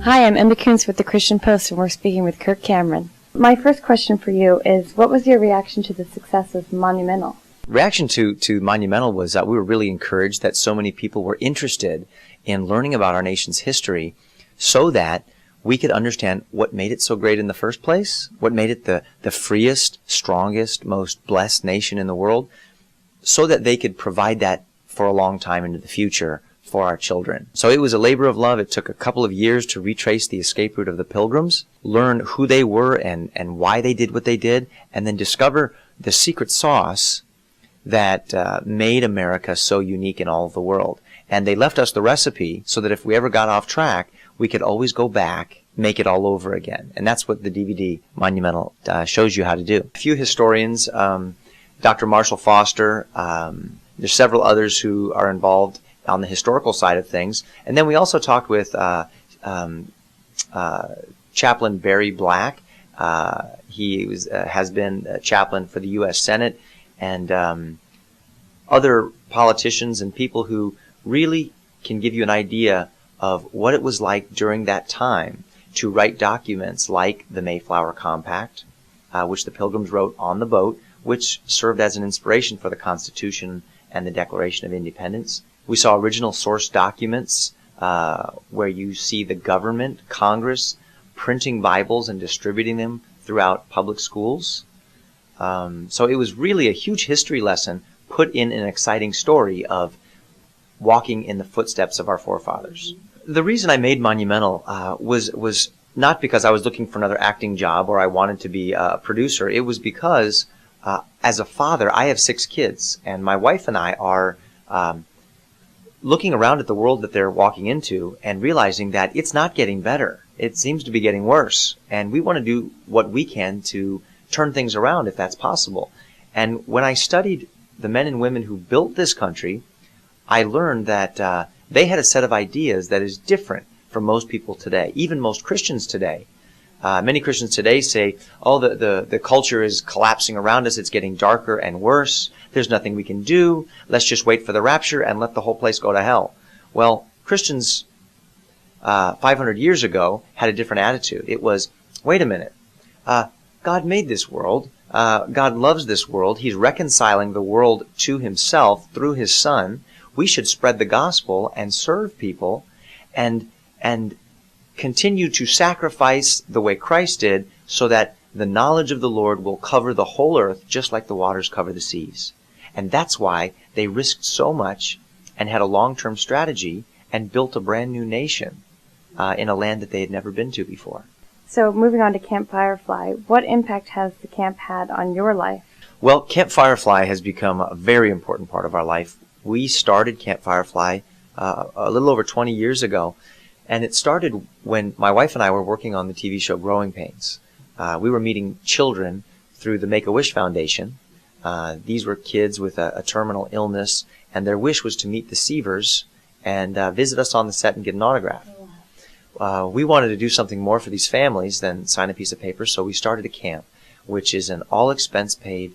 Hi, I'm Emma Kuntz with the Christian Post, and we're speaking with Kirk Cameron. My first question for you is, what was your reaction to the success of Monumental? Reaction to Monumental was that we were really encouraged that so many people were interested in learning about our nation's history so that we could understand what made it so great in the first place, what made it the freest, strongest, most blessed nation in the world, so that they could provide that for a long time into the future for our children. So it was a labor of love. It took a couple of years to retrace the escape route of the Pilgrims, learn who they were and why they did what they did, and then discover the secret sauce that made America so unique in all of the world. And they left us the recipe so that if we ever got off track, we could always go back, make it all over again. And that's what the DVD Monumental shows you how to do. A few historians, Dr. Marshall Foster, there's several others who are involved on the historical side of things. And then we also talked with Chaplain Barry Black. He has been a chaplain for the U.S. Senate, and other politicians and people who really can give you an idea of what it was like during that time to write documents like the Mayflower Compact, which the Pilgrims wrote on the boat, which served as an inspiration for the Constitution and the Declaration of Independence. We saw original source documents where you see the government, Congress, printing Bibles and distributing them throughout public schools. So it was really a huge history lesson put in an exciting story of walking in the footsteps of our forefathers. The reason I made Monumental was not because I was looking for another acting job or I wanted to be a producer. It was because as a father, I have 6 kids, and my wife and I are looking around at the world that they're walking into and realizing that it's not getting better. It seems to be getting worse, and we want to do what we can to turn things around if that's possible. And when I studied the men and women who built this country, I learned that they had a set of ideas that is different from most people today, even most Christians today. Many Christians today say, oh, the culture is collapsing around us, it's getting darker and worse, there's nothing we can do, let's just wait for the rapture and let the whole place go to hell. Well, Christians 500 years ago had a different attitude. It was, wait a minute, God made this world, God loves this world, He's reconciling the world to Himself through His Son. We should spread the gospel and serve people and continue to sacrifice the way Christ did so that the knowledge of the Lord will cover the whole earth just like the waters cover the seas. And that's why they risked so much and had a long-term strategy and built a brand new nation in a land that they had never been to before. So moving on to Camp Firefly, what impact has the camp had on your life? Well, Camp Firefly has become a very important part of our life. We started Camp Firefly a little over 20 years ago. And it started when my wife and I were working on the TV show Growing Pains. We were meeting children through the Make-A-Wish Foundation. These were kids with a terminal illness, and their wish was to meet the Seavers and visit us on the set and get an autograph. We wanted to do something more for these families than sign a piece of paper, so we started a camp, which is an all-expense-paid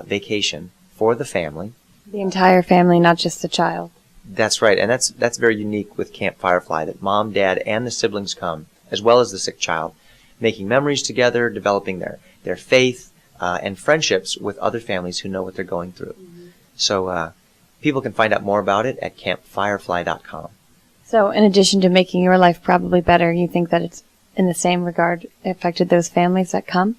vacation for the family. The entire family, not just the child. That's right, and that's very unique with Camp Firefly, that mom, dad, and the siblings come, as well as the sick child, making memories together, developing their faith and friendships with other families who know what they're going through. Mm-hmm. So people can find out more about it at campfirefly.com. So in addition to making your life probably better, you think that it's in the same regard affected those families that come?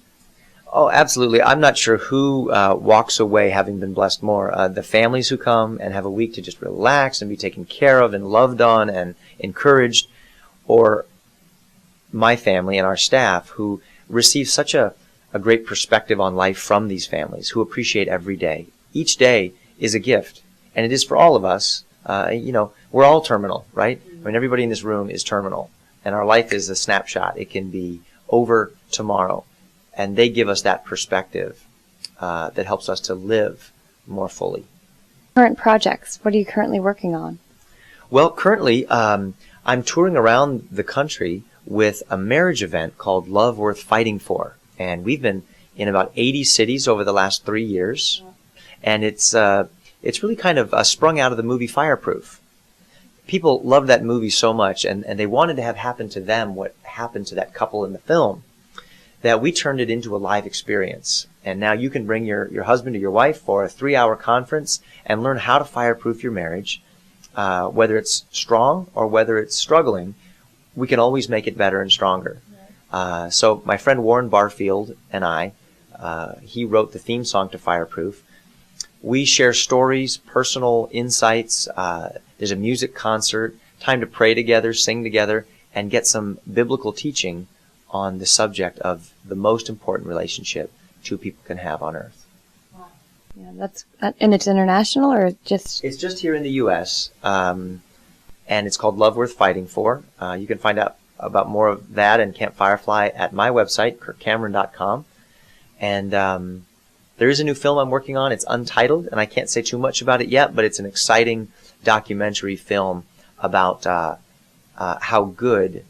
Oh, absolutely. I'm not sure who walks away having been blessed more. The families who come and have a week to just relax and be taken care of and loved on and encouraged, or my family and our staff who receive such a great perspective on life from these families, who appreciate every day. Each day is a gift, and it is for all of us. We're all terminal, right? I mean, everybody in this room is terminal, and our life is a snapshot. It can be over tomorrow. And they give us that perspective that helps us to live more fully. Current projects, what are you currently working on? Well, currently I'm touring around the country with a marriage event called Love Worth Fighting For. And we've been in about 80 cities over the last 3 years. And it's really kind of sprung out of the movie Fireproof. people loved that movie so much, and they wanted to have happen to them what happened to that couple in the film, that we turned it into a live experience. And now you can bring your husband or your wife for a 3-hour conference and learn how to fireproof your marriage. Whether it's strong or whether it's struggling, we can always make it better and stronger. So my friend Warren Barfield and I, he wrote the theme song to Fireproof. We share stories, personal insights. There's a music concert, time to pray together, sing together, and get some biblical teaching on the subject of the most important relationship two people can have on earth. Yeah, and it's international, or just? It's just here in the U.S., and it's called Love Worth Fighting For. You can find out about more of that and Camp Firefly at my website, kirkcameron.com. And there is a new film I'm working on. It's Untitled, and I can't say too much about it yet, but it's an exciting documentary film about how good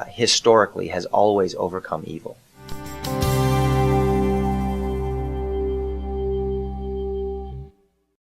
historically has always overcome evil.